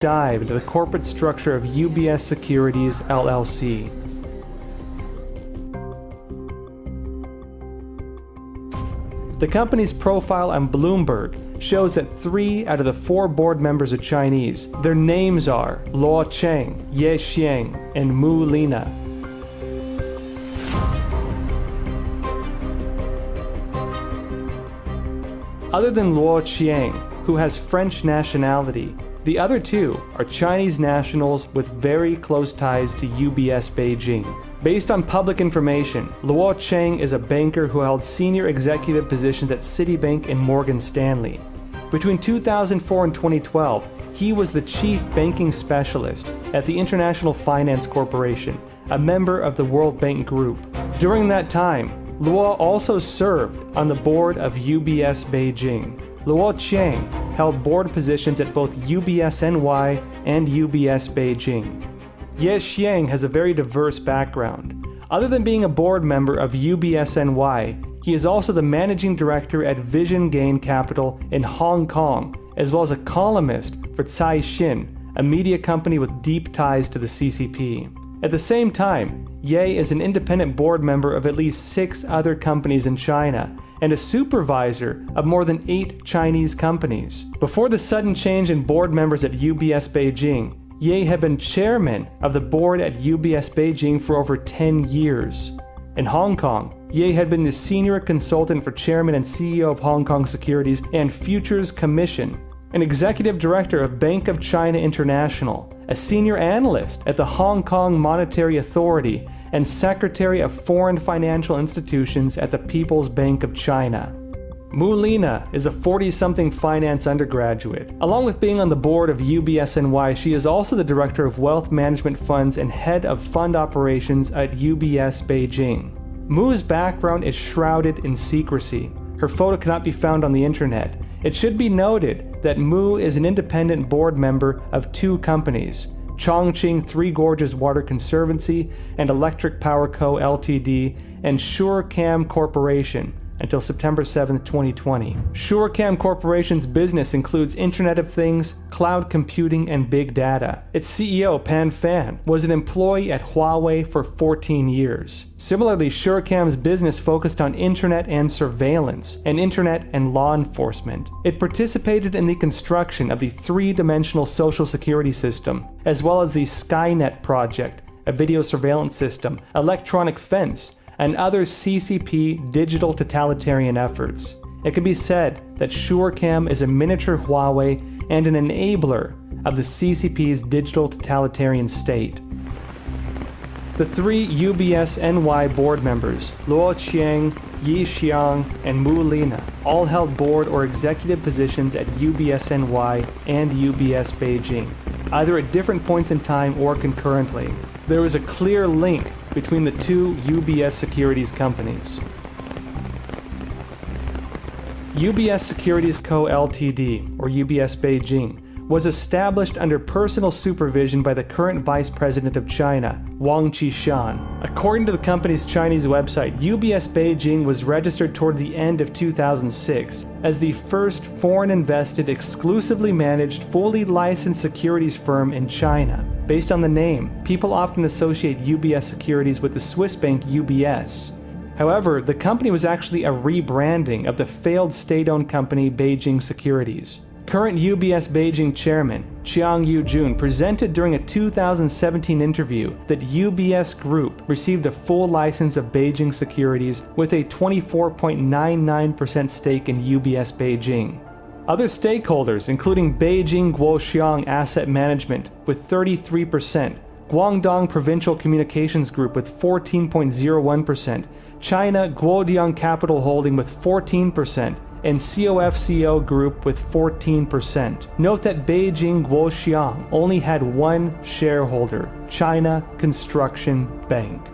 dive into the corporate structure of UBS Securities LLC. The company's profile on Bloomberg shows that 3 out of the 4 board members are Chinese. Their names are Luo Cheng, Ye Xiang, and Mu Lina. Other than Luo Qiang, who has French nationality, the other 2 are Chinese nationals with very close ties to UBS Beijing. Based on public information, Luo Cheng is a banker who held senior executive positions at Citibank and Morgan Stanley. Between 2004 and 2012, he was the chief banking specialist at the International Finance Corporation, a member of the World Bank Group. During that time, Luo also served on the board of UBS Beijing. Luo Qiang held board positions at both UBS NY and UBS Beijing. Ye Xiang has a very diverse background. Other than being a board member of UBS NY, he is also the managing director at Vision Gain Capital in Hong Kong, as well as a columnist for Caixin, a media company with deep ties to the CCP. At the same time, Ye is an independent board member of at least 6 other companies in China and a supervisor of more than 8 Chinese companies. Before the sudden change in board members at UBS Beijing, Ye had been chairman of the board at UBS Beijing for over 10 years. In Hong Kong, Ye had been the senior consultant for chairman and CEO of Hong Kong Securities and Futures Commission, an executive director of Bank of China International, a senior analyst at the Hong Kong Monetary Authority, and secretary of foreign financial institutions at the People's Bank of China. Mu Lina is a 40-something finance undergraduate. Along with being on the board of UBS NY, she is also the director of wealth management funds and head of fund operations at UBS Beijing. Mu's background is shrouded in secrecy. Her photo cannot be found on the internet. It should be noted that Mu is an independent board member of 2 companies, Chongqing Three Gorges Water Conservancy and Electric Power Co. Ltd. and SureCam Corporation until September 7, 2020. SureCam Corporation's business includes Internet of Things, cloud computing, and big data. Its CEO, Pan Fan, was an employee at Huawei for 14 years. Similarly, SureCam's business focused on internet and surveillance, and internet and law enforcement. It participated in the construction of the 3-dimensional social security system, as well as the Skynet project, a video surveillance system, electronic fence, and other CCP digital totalitarian efforts. It can be said that SureCam is a miniature Huawei and an enabler of the CCP's digital totalitarian state. The 3 UBS NY board members, Luo Qiang, Ye Xiang, and Mu Lina, all held board or executive positions at UBS NY and UBS Beijing, either at different points in time or concurrently. There is a clear link between the 2 UBS Securities companies. UBS Securities Co. Ltd., or UBS Beijing, was established under personal supervision by the current Vice President of China, Wang Qishan. According to the company's Chinese website, UBS Beijing was registered toward the end of 2006 as the first foreign-invested, exclusively managed, fully licensed securities firm in China. Based on the name, people often associate UBS Securities with the Swiss bank UBS. However, the company was actually a rebranding of the failed state-owned company Beijing Securities. Current UBS Beijing chairman, Chiang Yu-jun, presented during a 2017 interview that UBS Group received the full license of Beijing Securities with a 24.99% stake in UBS Beijing. Other stakeholders, including Beijing Guoxiang Asset Management with 33%, Guangdong Provincial Communications Group with 14.01%, China Guodian Capital Holding with 14%, and COFCO Group with 14%. Note that Beijing Guoxiang only had 1 shareholder, China Construction Bank.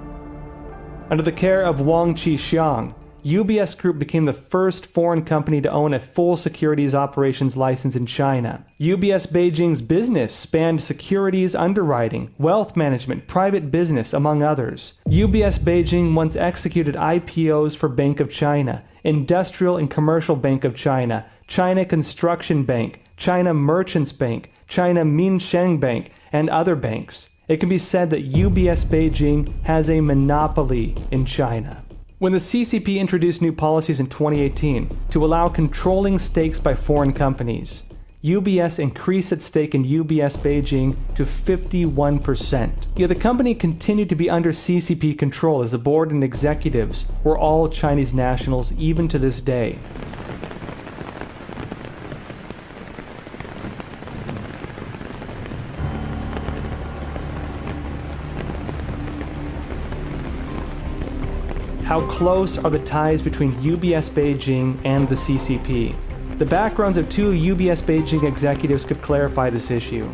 Under the care of Wang Qishan, UBS Group became the first foreign company to own a full securities operations license in China. UBS Beijing's business spanned securities underwriting, wealth management, private business, among others. UBS Beijing once executed IPOs for Bank of China, Industrial and Commercial Bank of China, China Construction Bank, China Merchants Bank, China Minsheng Bank, and other banks. It can be said that UBS Beijing has a monopoly in China. When the CCP introduced new policies in 2018 to allow controlling stakes by foreign companies, UBS increased its stake in UBS Beijing to 51%. Yet the company continued to be under CCP control as the board and executives were all Chinese nationals even to this day. How close are the ties between UBS Beijing and the CCP? The backgrounds of two UBS Beijing executives could clarify this issue.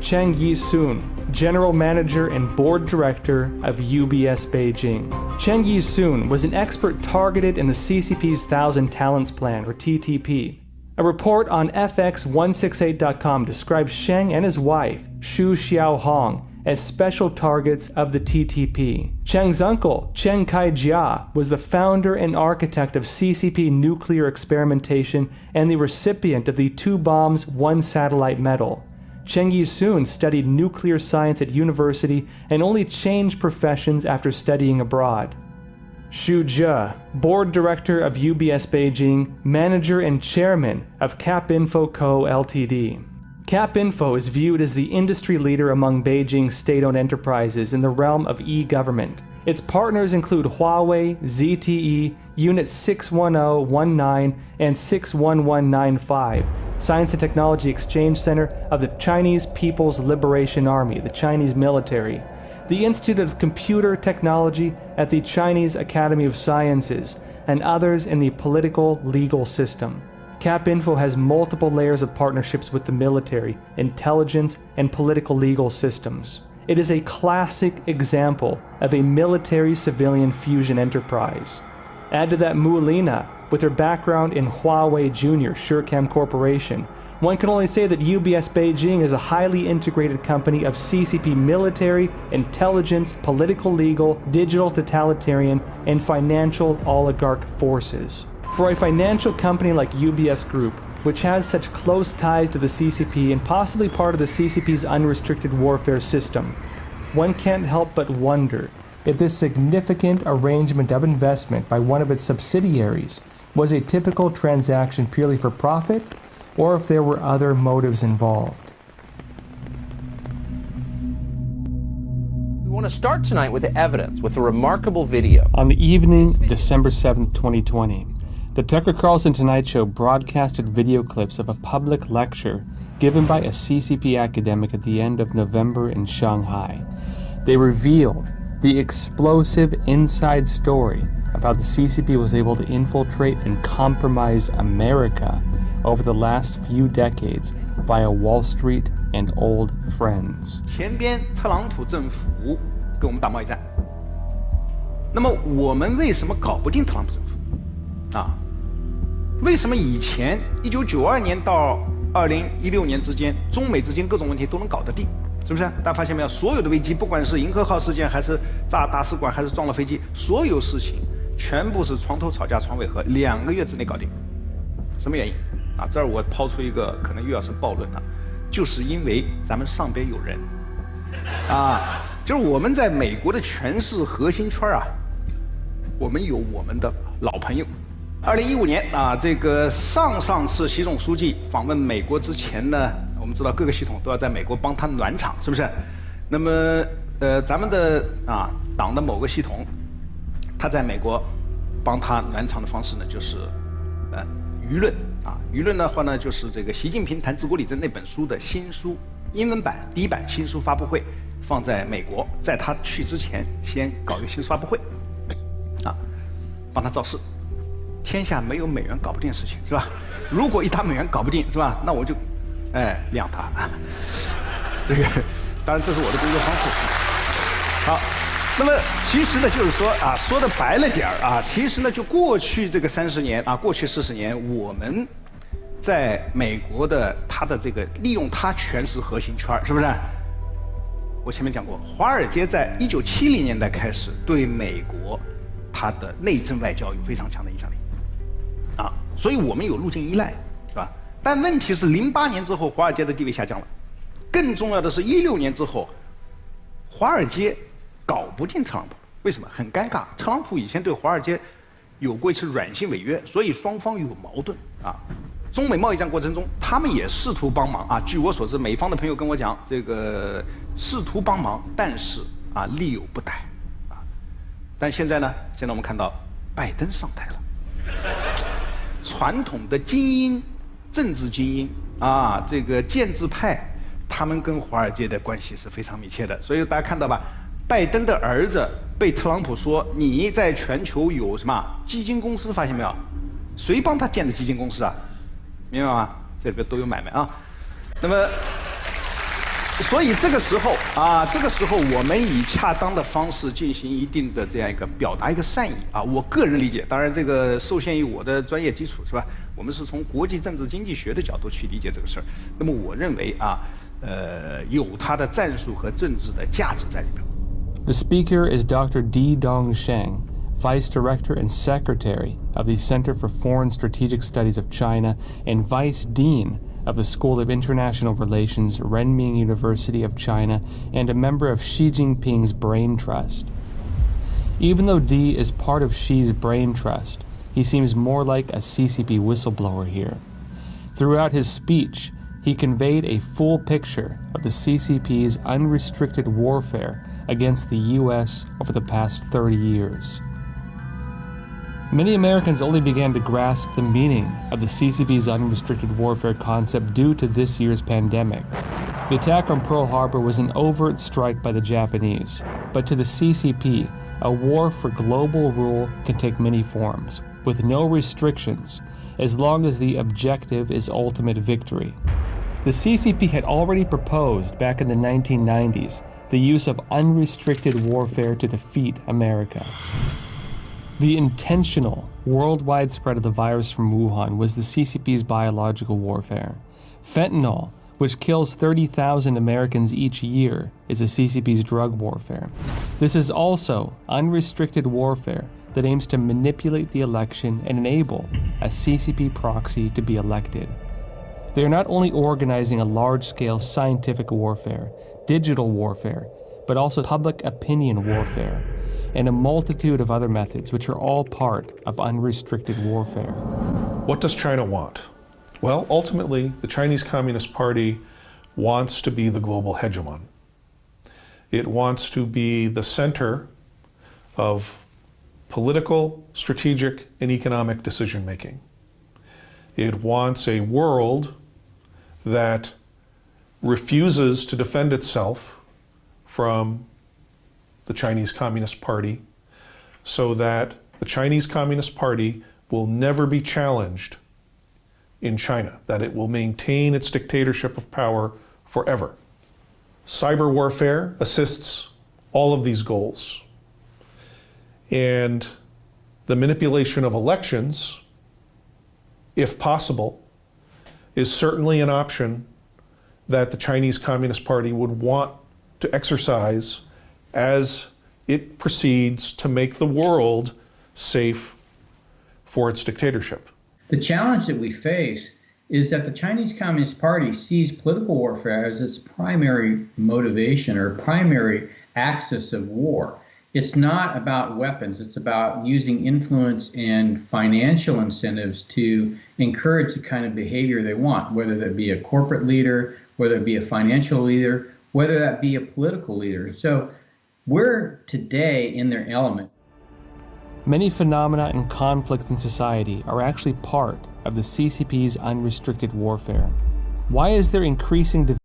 Cheng Yi-sun, General Manager and Board Director of UBS Beijing. Cheng Yi-sun was an expert targeted in the CCP's Thousand Talents Plan, or TTP. A report on FX168.com describes Cheng and his wife, Xu Xiaohong, as special targets of the TTP. Cheng's uncle, Cheng Kai-jia, was the founder and architect of CCP nuclear experimentation and the recipient of the 2 bombs, 1 satellite medal. Cheng Yi-sun studied nuclear science at university and only changed professions after studying abroad. Xu Zhe, board director of UBS Beijing, manager and chairman of Capinfo Co. Ltd. Capinfo is viewed as the industry leader among Beijing's state-owned enterprises in the realm of e-government. Its partners include Huawei, ZTE, Unit 61019, and 61195, Science and Technology Exchange Center of the Chinese People's Liberation Army, the Chinese military, the Institute of Computer Technology at the Chinese Academy of Sciences, and others in the political legal system. Capinfo has multiple layers of partnerships with the military, intelligence, and political legal systems. It is a classic example of a military-civilian fusion enterprise. Add to that Mu Lina, with her background in Huawei Junior Surecam Corporation. One can only say that UBS Beijing is a highly integrated company of CCP military, intelligence, political legal, digital totalitarian, and financial oligarch forces. For a financial company like UBS Group, which has such close ties to the CCP and possibly part of the CCP's unrestricted warfare system, one can't help but wonder if this significant arrangement of investment by one of its subsidiaries was a typical transaction purely for profit, or if there were other motives involved. We want to start tonight with the evidence, with a remarkable video. On the evening of December 7th, 2020, the Tucker Carlson Tonight Show broadcasted video clips of a public lecture given by a CCP academic at the end of November in Shanghai. They revealed the explosive inside story of how the CCP was able to infiltrate and compromise America over the last few decades via Wall Street and old friends. 前边特朗普政府跟我们打贸易战，那么我们为什么搞不定特朗普政府？为什么以前1992年到2016年之间，中美之间各种问题都能搞得定？是不是？大家发现没有？所有的危机，不管是银河号事件，还是炸大使馆，还是撞了飞机，所有事情全部是床头吵架床尾和，2个月之内搞定。什么原因？这儿我抛出一个可能又要是暴论了，就是因为咱们上边有人，就是我们在美国的权势核心圈我们有我们的老朋友。2015年这个上次习总书记访问美国之前呢，我们知道各个系统都要在美国帮他暖场，是不是？那么咱们的党的某个系统，他在美国帮他暖场的方式呢，就是舆论舆论的话呢，就是这个习近平谈治国理政那本书的新书英文版第1版新书发布会放在美国，在他去之前先搞一个新书发布会帮他造势。天下没有美元搞不定的事情，是吧？如果一打美元搞不定，是吧？那我就晾他。这个当然这是我的工作方式。好，那么其实呢，就是说说的白了点其实呢，就过去这个30年过去40年，我们在美国的他的这个利用他权势核心圈，是不是？我前面讲过，华尔街在1970年代开始对美国它的内政外交有非常强的影响力所以我们有路径依赖，是吧？但问题是08年之后，华尔街的地位下降了。更重要的是16年之后，华尔街搞不定特朗普，为什么？很尴尬。特朗普以前对华尔街有过一次软性违约，所以双方有矛盾啊。中美贸易战过程中，他们也试图帮忙啊。据我所知，美方的朋友跟我讲，这个试图帮忙，但是啊力有不逮啊。但现在呢，现在我们看到拜登上台了，传统的精英、政治精英啊，这个建制派，他们跟华尔街的关系是非常密切的。所以大家看到吧，拜登的儿子被特朗普说你在全球有什么基金公司，发现没有？谁帮他建的基金公司啊？明白吗？这里边都有买卖啊。那么，所以这个时候啊，这个时候我们以恰当的方式进行一定的这样一个表达一个善意啊。我个人理解，当然这个受限于我的专业基础是吧？我们是从国际政治经济学的角度去理解这个事儿。那么我认为啊，有它的战术和政治的价值在里边。The speaker is Dr. Di Dongsheng, Vice Director and Secretary of the Center for Foreign Strategic Studies of China and Vice Dean of the School of International Relations, Renmin University of China, and a member of Xi Jinping's Brain Trust. Even though Di is part of Xi's Brain Trust, he seems more like a CCP whistleblower here. Throughout his speech, he conveyed a full picture of the CCP's unrestricted warfare against the U.S. over the past 30 years. Many Americans only began to grasp the meaning of the CCP's unrestricted warfare concept due to this year's pandemic. The attack on Pearl Harbor was an overt strike by the Japanese, but to the CCP, a war for global rule can take many forms, with no restrictions, as long as the objective is ultimate victory. The CCP had already proposed back in the 1990s the use of unrestricted warfare to defeat America. The intentional, worldwide spread of the virus from Wuhan was the CCP's biological warfare. Fentanyl, which kills 30,000 Americans each year, is the CCP's drug warfare. This is also unrestricted warfare that aims to manipulate the election and enable a CCP proxy to be elected. They are not only organizing a large-scale scientific warfare, digital warfare, but also public opinion warfare, and a multitude of other methods which are all part of unrestricted warfare. What does China want? Well, ultimately, the Chinese Communist Party wants to be the global hegemon. It wants to be the center of political, strategic, and economic decision-making. It wants a world that refuses to defend itself from the Chinese Communist Party, so that the Chinese Communist Party will never be challenged in China, that it will maintain its dictatorship of power forever. Cyber warfare assists all of these goals. And the manipulation of elections, if possible, is certainly an option that the Chinese Communist Party would want to exercise as it proceeds to make the world safe for its dictatorship. The challenge that we face is that the Chinese Communist Party sees political warfare as its primary motivation or primary axis of war. It's not about weapons. It's about using influence and financial incentives to encourage the kind of behavior they want, whether that be a corporate leader, whether it be a financial leader, whether that be a political leader. So we're today in their element. Many phenomena and conflicts in society are actually part of the CCP's unrestricted warfare. Why is there increasing division